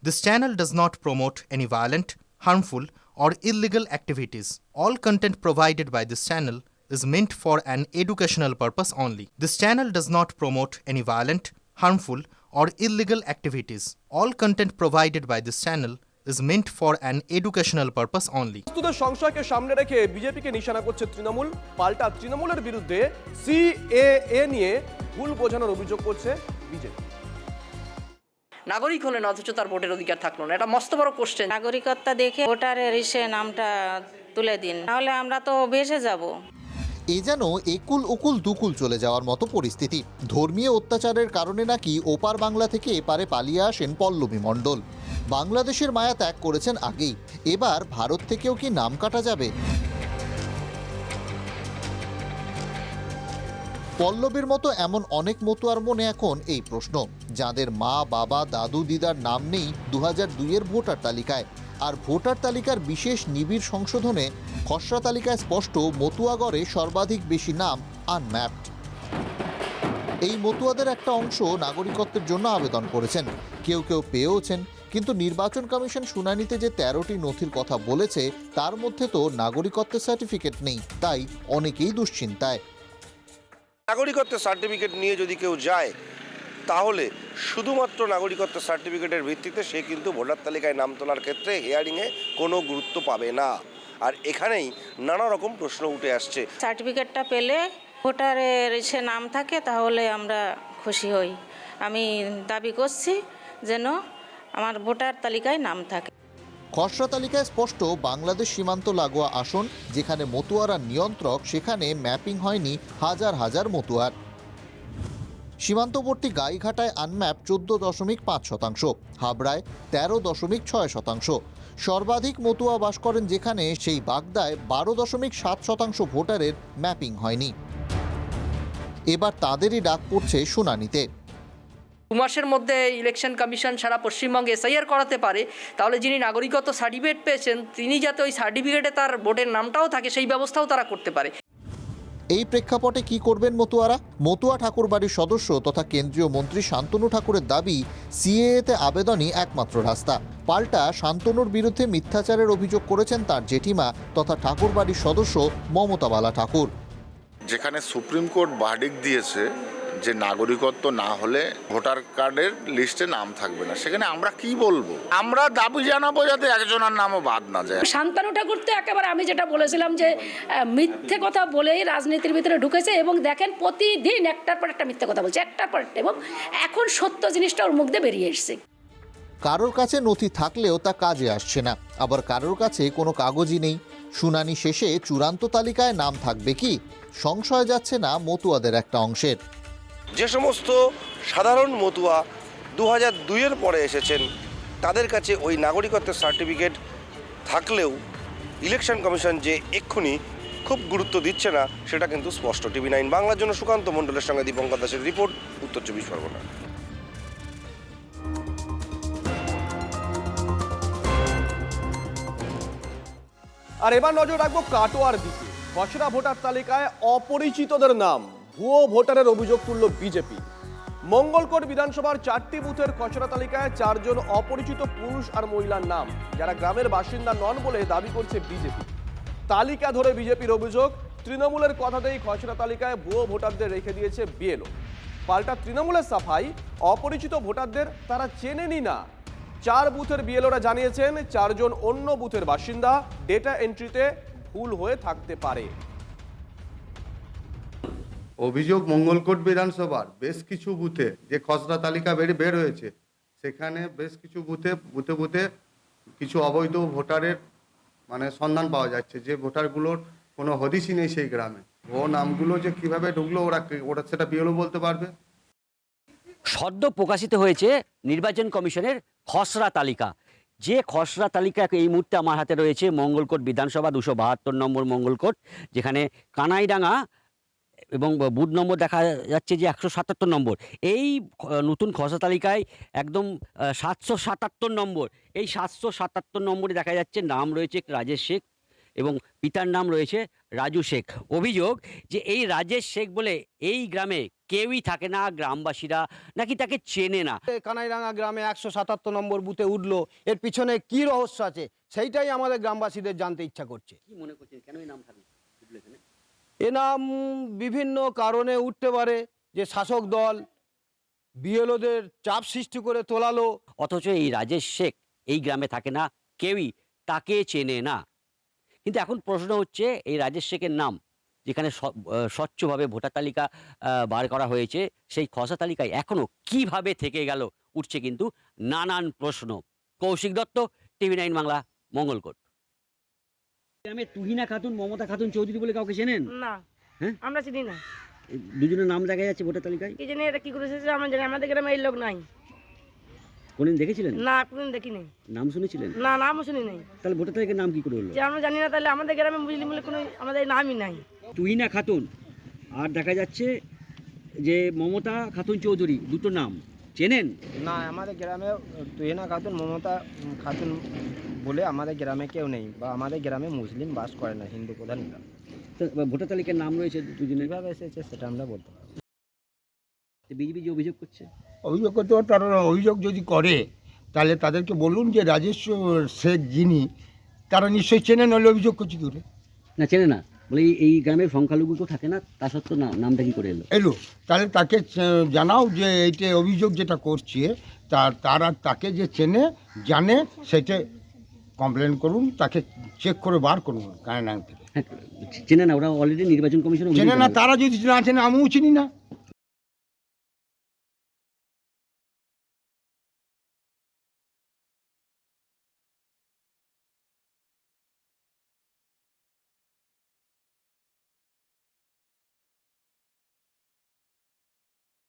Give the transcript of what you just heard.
This channel does not promote any violent, harmful, or illegal activities. All content provided by this channel is meant for an educational purpose only. This channel does not promote any violent, harmful, or illegal activities. All content provided by this channel is meant for an educational purpose only. প্রস্তুত সংশয়কে সামনে রেখে বিজেপিকে নিশানা করছে তৃণমূল। পাল্টা তৃণমূলের বিরুদ্ধে CAA নিয়ে ভুল বোঝানোর অভিযোগ করছে বিজেপি। নাগরিক হলেন অথচ তার ভোটের অধিকার থাকলো না, এটা মস্ত বড় কোশ্চেন। নাগরিকত্ব দেখে ভোটারের ইসে নামটা তুলে দিন, নাহলে আমরা তো ভেসে যাব। এ যেন একুল উকুল দুকুল চলে যাওয়ার মতো পরিস্থিতি। ধর্মীয় অত্যাচারের কারণে নাকি ওপার বাংলা থেকে এপারে পালিয়ে আসেন পল্লবী মণ্ডল। বাংলাদেশের মায়া ত্যাগ করেছেন আগেই, এবার ভারত থেকেও কি নাম কাটা যাবে? পল্লবীর মতো এমন অনেক মতুয়ার মনে এখন এই প্রশ্ন, যাদের মা বাবা দাদু দিদার নাম নেই 2002-এর ভোটার তালিকায়। আর ভোটার তালিকার বিশেষ নিবিড় সংশোধনে খসড়া তালিকায় স্পষ্ট মতুয়াগড়ে সর্বাধিক বেশি নাম আনম্যাপড। এই মতুয়াদের একটা অংশ নাগরিকত্বের জন্য আবেদন করেছেন, কেউ কেউ পেয়েওছেন, কিন্তু নির্বাচন কমিশন শুনানিতে যে 13টি নথির কথা বলেছে তার মধ্যে তো নাগরিকত্বের সার্টিফিকেট নেই, তাই অনেকেই দুশ্চিন্তায়। নাগরিকত্বের সার্টিফিকেট নিয়ে যদি কেউ যায় তাহলে শুধুমাত্র নাগরিকত্বের সার্টিফিকেটের ভিত্তিতে সে কিন্তু ভোটার তালিকায় নাম তোলার ক্ষেত্রে হিয়ারিংয়ে কোনো গুরুত্ব পাবে না। আর এখানেই নানা রকম প্রশ্ন উঠে আসছে। সার্টিফিকেটটা পেলে ভোটারের ইসে নাম থাকে তাহলে আমরা খুশি হই। আমি দাবি করছি যেন আমার ভোটার তালিকায় নাম থাকে। খসড়া তালিকায় স্পষ্ট বাংলাদেশ সীমান্ত লাগোয়া আসন যেখানে মতুয়ারা নিয়ন্ত্রক, সেখানে ম্যাপিং হয়নি হাজার হাজার মতুয়ার। সীমান্তবর্তী গাইঘাটায় আনম্যাপ 14.5%, হাবড়ায় 13.6%। সর্বাধিক মতুয়া বাস করেন যেখানে, সেই বাগদায় 12.7% ভোটারের ম্যাপিং হয়নি। এবার তাদেরই ডাক পড়ছে শুনানিতে। 2 মাসের মধ্যে ইলেকশন কমিশন সারা পশ্চিমবঙ্গে এসআইআর করাতে পারে, তাহলে যিনি নাগরিকত্ব সার্টিফিকেট পেয়েছেন তিনি যাতে ওই সার্টিফিকেটে তার ভোটের নামটাও থাকে সেই ব্যবস্থাও তারা করতে পারে। এই প্রেক্ষাপটে কি করবেন মতুয়ারা? মতুয়া ঠাকুরবাড়ির সদস্য তথা কেন্দ্রীয় মন্ত্রী শান্তনু ঠাকুরের দাবি, সিএএতে আবেদনই একমাত্র রাস্তা। পাল্টা শান্তনুর বিরুদ্ধে মিথ্যাচারের অভিযোগ করেছেন তার জেঠিমা তথা ঠাকুরবাড়ির সদস্য মমতা বালা ঠাকুর। যেখানে সুপ্রিম কোর্ট ভার্ডিক্ট দিয়েছে যে নাগরিকত্ব না হলে ভোটার কার্ডের লিস্টে নাম থাকবে না, সেখানে আমরা কি বলবো? আমরা দাবি জানাবো যাতে একজনের নামও বাদ না যায়। শান্তনু ঠাকুর তো একেবারে আমি যেটা বলেছিলাম যে মিথ্যে কথা বলেই রাজনীতির ভিতরে ঢুকেছে, এবং দেখেন প্রতিদিন একটার পর একটা মিথ্যে কথা বলছে, একটার পর একটা, এবং এখন সত্য জিনিসটা ওর মুখ দিয়ে বেরিয়ে এসছে। কারোর কাছে নথি থাকলেও তা কাজে আসছে না, আবার কারোর কাছে কোনো কাগজই নেই। শুনানি শেষে চূড়ান্ত তালিকায় নাম থাকবে কি, সংশয় যাচ্ছে না মতুয়াদের একটা অংশের। যে সমস্ত সাধারণ মতুয়া 2002-এর পরে এসেছেন তাদের কাছে ওই নাগরিকত্বের সার্টিফিকেট থাকলেও ইলেকশন কমিশন যে এক্ষুনি খুব গুরুত্ব দিচ্ছে না সেটা কিন্তু স্পষ্ট। TV9 বাংলার জন্য সুকান্ত মণ্ডলের সঙ্গে দীপঙ্কর দাসের রিপোর্ট, উত্তর 24 পরগনা। আর এবার নজর রাখবো কাটোয়ার দিকে। খসড়া ভোটার তালিকায় অপরিচিতদের নাম, ভুয়ো ভোটারের অভিযোগ তুলল বিজেপি। মঙ্গলকোট বিধানসভার 4টি বুথের খসড়া তালিকায় 4 জন অপরিচিত পুরুষ আর মহিলার নাম, যারা গ্রামের বাসিন্দা নন বলে দাবি করছে বিজেপি। তালিকা ধরে বিজেপির অভিযোগ, তৃণমূলের কথাতেই খসড়া তালিকায় ভুয়ো ভোটারদের রেখে দিয়েছে বিএলও। পাল্টা তৃণমূলের সাফাই, অপরিচিত ভোটারদের তারা চেনেনি না। 4 বুথের বিএলওরা জানিয়েছেন 4 জন অন্য বুথের বাসিন্দা, ডেটা এন্ট্রিতে ভুল হয়ে থাকতে পারে। অভিযোগ, মঙ্গলকোট বিধানসভার বেশ কিছু বুথে যে খসড়া তালিকা বের হয়েছে, সেখানে বেশ কিছু বুথে কিছু অবৈধ ভোটারের সন্ধান পাওয়া যাচ্ছে, যে ভোটারগুলোর কোনো হদিশই নেই সেই গ্রামে। ও নামগুলো যে কিভাবে ঢুকলো ওরা সেটা বিএলও বলতে পারবে। সদ্য প্রকাশিত হয়েছে নির্বাচন কমিশনের খসড়া তালিকা। যে খসড়া তালিকা এই মুহূর্তে আমার হাতে রয়েছে, মঙ্গলকোট বিধানসভা 272 নম্বর মঙ্গলকোট, যেখানে কানাইডাঙ্গা এবং বুথ নম্বর দেখা যাচ্ছে যে 177 নম্বর। এই নতুন খসড়া তালিকায় একদম 777 নম্বর, এই 777 নম্বরে দেখা যাচ্ছে নাম রয়েছে রাজেশ শেখ, এবং পিতার নাম রয়েছে রাজু শেখ। অভিযোগ যে এই রাজেশ শেখ বলে এই গ্রামে কেউই থাকে না, গ্রামবাসীরা নাকি তাকে চেনে না। কানাইরাঙ্গা গ্রামে 177 নম্বর বুথে উঠলো, এর পিছনে কি রহস্য আছে সেইটাই আমাদের গ্রামবাসীদের জানতে ইচ্ছা করছে। কি মনে করছেন কেন এই নাম থাকবে এখানে? এ নাম বিভিন্ন কারণে উঠতে পারে, যে শাসক দল বিএলওদের চাপ সৃষ্টি করে তোলালো। অথচ এই রাজেশ শেখ এই গ্রামে থাকে না, কেউই তাকে চেনে না। কিন্তু এখন প্রশ্ন হচ্ছে এই রাজেশ শেখের নাম যেখানে স্বচ্ছভাবে ভোটার তালিকা বার করা হয়েছে, সেই খসড়া তালিকায় এখনো কিভাবে থেকে গেল, উঠছে কিন্তু নানান প্রশ্ন। কৌশিক দত্ত, TV9 বাংলা, মঙ্গলকোট। গ্রামে তুহিনা খাতুন, মমতা খাতুন চৌধুরী বলে কাউকে চেনেন? না, হ্যাঁ, আমরা চিনি না। এই দুজনের নাম দেখা যাচ্ছে ভোটার তালিকায়। কি জানি এটা কি করেছে, আমরা জানি আমাদের গ্রামে এই লোক নাই। কোনদিন দেখেছিলেন? না, কোনদিন দেখিনি। নাম শুনেছিলেন? না, নামও শুনি নাই। তাহলে ভোটার তালিকার নাম কি করে হলো? যে আমরা জানি না, তাহলে আমাদের গ্রামে মুসলিম বলে কোনো আমাদের নামই নাই। তুহিনা খাতুন আর দেখা যাচ্ছে যে মমতা খাতুন চৌধুরী, দুটো নাম চেনেন? না, আমাদের গ্রামে তুহিনা খাতুন, মমতা খাতুন বলে আমাদের গ্রামে কেউ নেই, বা আমাদের গ্রামে মুসলিম বাস করে না, হিন্দু প্রধান গ্রাম। তো ভোটার তালিকার নাম রয়েছে দুজনের, কিভাবে এসেছে সেটা আমরা বলতে পারবো। বিজেপি যে অভিযোগ করছে, অভিযোগ করতে পারে, তারা অভিযোগ যদি করে তাহলে তাদেরকে বলুন যে রাজেশ শেখ যিনি, তারা নিশ্চয়ই চেনে, নইলে অভিযোগ করছে কি করে? না চেনে না বলে এই গ্রামের সংখ্যালঘু তো থাকে না, তা সত্ত্বেও নামটা কি করে এলো? এলো, তাহলে তাকে জানাও যে এইটা অভিযোগ যেটা করছে তারা তাকে যে চেনে জানে সেটা কমপ্লেন করুন, তাকে চেক করে বার করুন কানাইরাঙ্গা থেকে। হ্যাঁ, চেনে না, ওরা অলরেডি নির্বাচন কমিশনে চেনে না, তারা যদি না চেনে আমিও চিনি না।